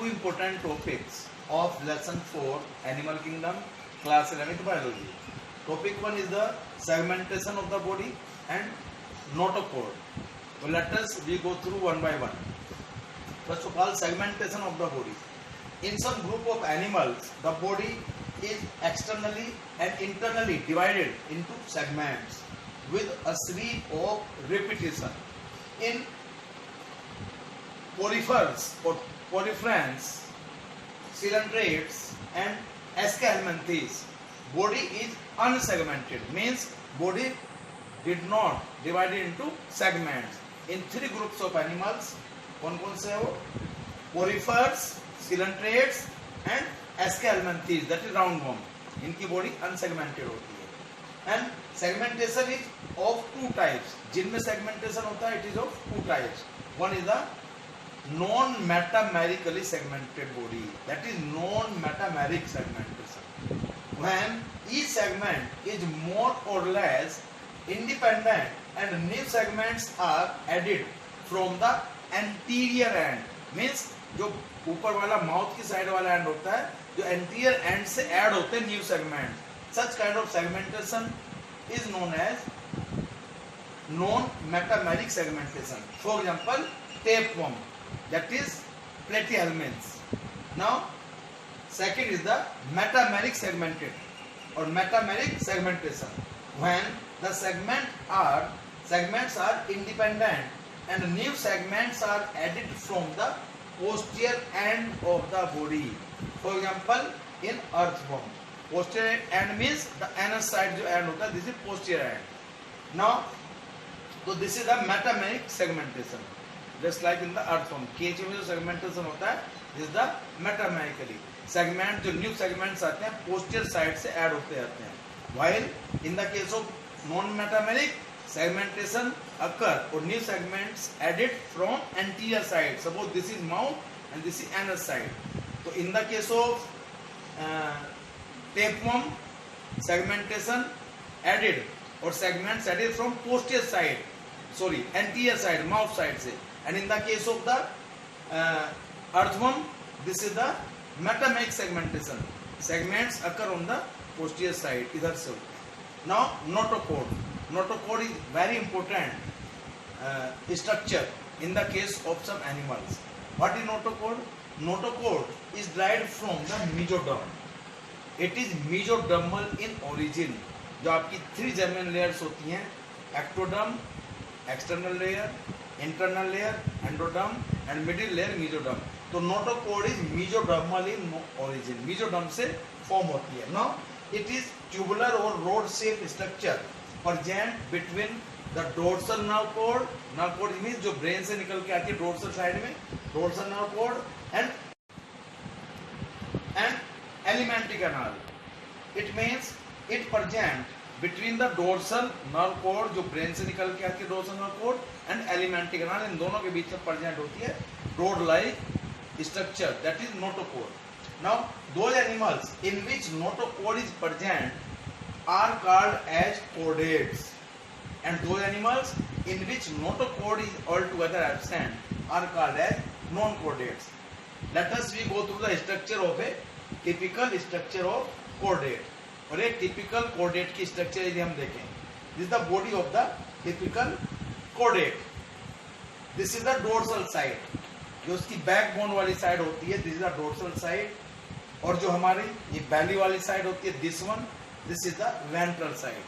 two important topics of lesson 4 Animal Kingdom class 11th biology. Topic 1 is the segmentation of the body and notochord. So let us we go through one by one. First of all, segmentation of the body. In some group of animals, the body is externally and internally divided into segments with a series of repetition. In porifers or poriferans, coelentrates and Aschelminthes, body is unsegmented, means body did not divide into segments. In three groups of animals, कौन से हो? Porifers, coelentrates and Aschelminthes, that is roundworm. इनकी body unsegmented होती है. And segmentation is of two types. जिनमें segmentation होता है it is of two types. One is the non metamerically segmented body, that is non metameric segmentation. When each segment is more or less independent and new segments are added from the anterior end, means जो ऊपर वाला mouth की side वाला and होता है, जो anterior and से add होते हैं new segment. Such kind of segmentation is known as non metameric segmentation. For example tapeworm, that is platyhelminths. Now second is the metameric segmented or metameric segmentation, when the segments are independent and new segments are added from the posterior end of the body. For example, in earthworm, posterior end means the anus side जो end होता है, this is posterior end. Now, so this is the metameric segmentation. Just like in the earthworm, केंचुए में जो segmentation होता है, this is the metamerically. Segment जो new segments आते हैं posterior side से add होते जाते हैं. While in the case of non-metameric, segmentation occur or new segments added from anterior side. Suppose this is mouth and this is anus side. So in the case of tapeworm, segmentation added or segments added from posterior side, sorry, anterior side, mouth side से. And in the case of the earthworm, this is the metameric segmentation. Segments occur on the posterior side, इधर से. Now notochord. Notochord is very important structure in the case of some animals. What is notochord? Notochord is derived from the mesoderm. It is mesodermal in origin. जो आपकी three German layers होती हैं, ectoderm external layer, internal layer endoderm and middle layer mesoderm. तो notochord is mesodermal in origin, mesoderm से form होती है. Now it is tubular और rod shape structure present between the dorsal nerve cord. Nerve cord means जो brain से निकल के आती है dorsal साइड में, dorsal nerve cord and alimentary canal. It means it present between the dorsal nerve cord जो brain से निकल के आती है dorsal nerve cord and alimentary canal. इन दोनों के बीच में present होती है rod like structure, that is notochord. Now those animals in which notochord is present are called as chordates, and those animals in which notochord is altogether absent are called as non-chordates. Let us we go through the structure of a typical structure of chordate. और एक typical chordate की structure यदि हम देखें, this is the body of the typical chordate. This is the dorsal side, जो उसकी backbone वाली side होती है, this is the dorsal side. और जो हमारी ये belly वाली साइड होती है, this one, this is the ventral side.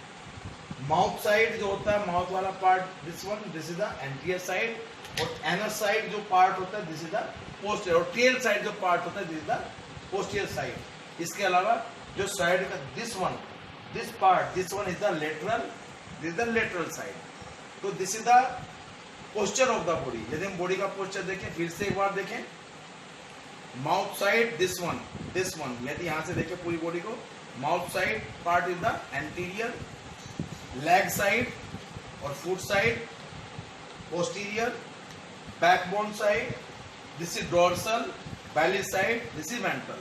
Mouth side जो होता है, mouth वाला part, this one, this is the anterior side. और anus side जो part होता है, this is the posterior. और tail side जो part होता है, this is the posterior side. इसके अलावा जो side का this one, this part, this one is the lateral, this is the lateral side. तो this is the posture of the body. यदि हम body का posture देखें, फिर से एक बार देखें, mouth side this one, यदि यहाँ से देखें पूरी body को, mouth side part is the anterior, leg side और foot side posterior, backbone side this is dorsal, belly side this is ventral.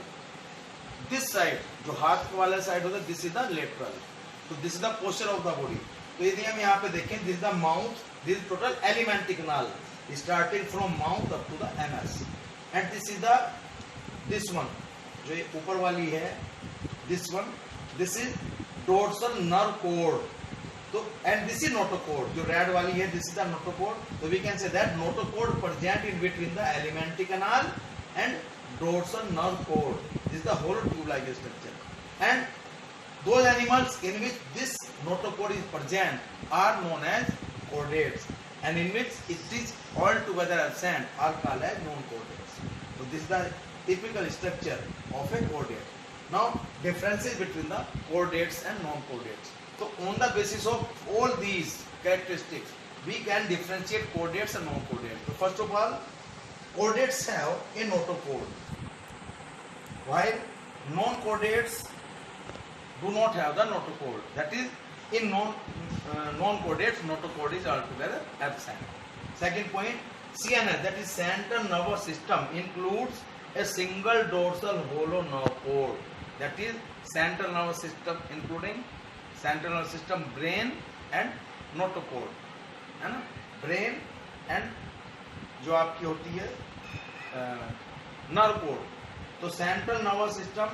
This side जो हाथ वाला साइड होता है, दिस इज द लेटरल. तो this is the posture of the body. तो यदि हम यहाँ पे देखें, this is the mouth, this is total alimentary canal starting from mouth up to the anus, and this is the this one जो ये ऊपर वाली है, this one, this is dorsal nerve cord. तो एंड दिस इज नोटोकोड, जो रेड वाली है दिस इज द नोटोकोड। तो we can say that notochord present in between the alimentary canal and dorsal nerve cord. This is the whole tube-like structure. And those animals in which this notochord is present are known as chordates, and in which it is altogether absent are called as non-chordates. So this is the typical structure of a chordate. Now differences between the chordates and non-chordates. So on the basis of all these characteristics, we can differentiate chordates and non-chordates. So first of all, chordates have a notochord, while non-chordates do not have the notochord. That is, in non-chordates, notochord is altogether absent. Second point, CNS, that is central nervous system, includes a single dorsal hollow nerve cord. That is central nervous system, including central nervous system, brain and notochord, है ना? brain and जो आपकी होती है nerve cord. तो central nervous system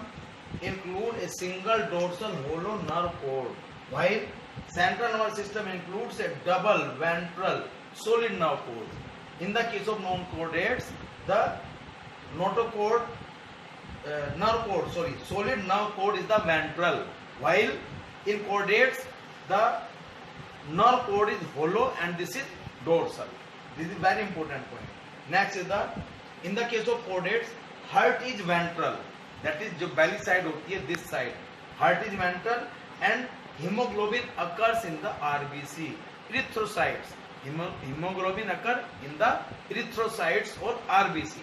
include a single dorsal hollow nerve cord, while central nervous system includes a double ventral solid nerve cord. In the case of non-chordates, the notochord solid nerve cord is the ventral, while in chordates the nerve cord is hollow and this is dorsal. This is very important point. Next is in the case of chordates, heart is ventral, that is जो belly side होती है, this side heart is ventral, and hemoglobin occurs in the RBC erythrocytes. Hemoglobin occur in the erythrocytes or RBC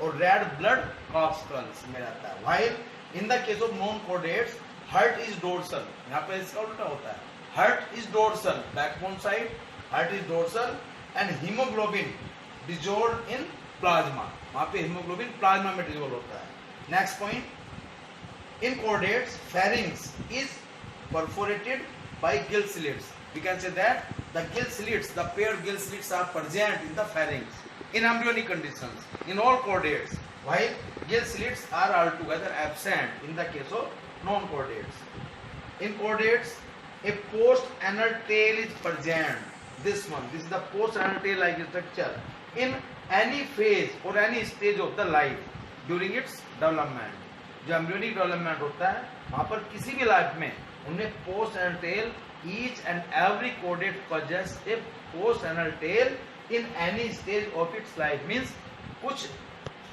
और red blood corpuscles में रहता है. While in the case of non-chordates, heart is dorsal. यहाँ पे इसका उल्टा होता है. Heart is dorsal, backbone side. Heart is dorsal and hemoglobin dissolved in plasma. वहाँ पे hemoglobin plasma में dissolve होता है. Next point, in chordates, pharynx is perforated by gill slits. We can say that the gill slits, the paired gill slits are present in the pharynx in embryonic conditions in all chordates, while gill slits are altogether absent in the case of non-chordates. In chordates, a post-anal tail is present. This one, this is the post-anal tail-like structure in any phase or any stage of the life during its development. जो embryonic development होता है, वहाँ पर किसी भी life में उन्हें post-anal tail, each and every chordate possess a post-anal tail in any stage of its life. Means कुछ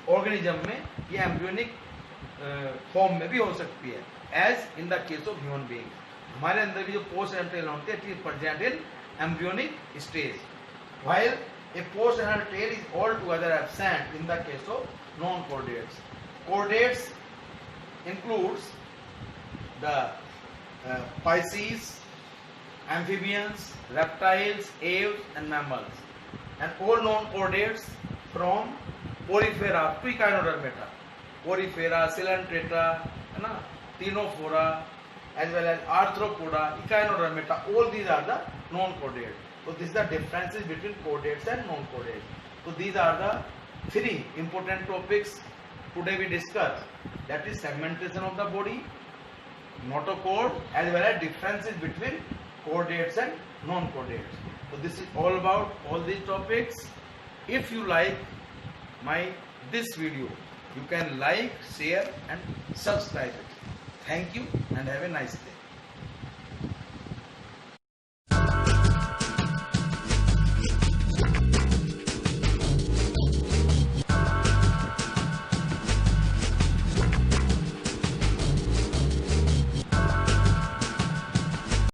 organism में ये embryonic form में भी हो सकती है, as in the case of human beings. हमारे अंदर भी जो post-anal tail होते हैं, it is present in embryonic stage, while a post-anal tail is altogether absent in the case of non-chordates. Chordates includes the Pisces, amphibians, reptiles, aves and mammals, and all non-chordates from Porifera to Echinodermata. Porifera, Coelenterata, है ना, Ctenophora, as well as Arthropoda, Echinodermata, all these are the non-chordates. So this is the differences between chordates and non-chordates. So these are the three important topics today we discussed. That is segmentation of the body, notochord, as well as differences between chordates and non-chordates. So this is all about all these topics. If you like this video, you can like, share and subscribe it. Thank you and have a nice day.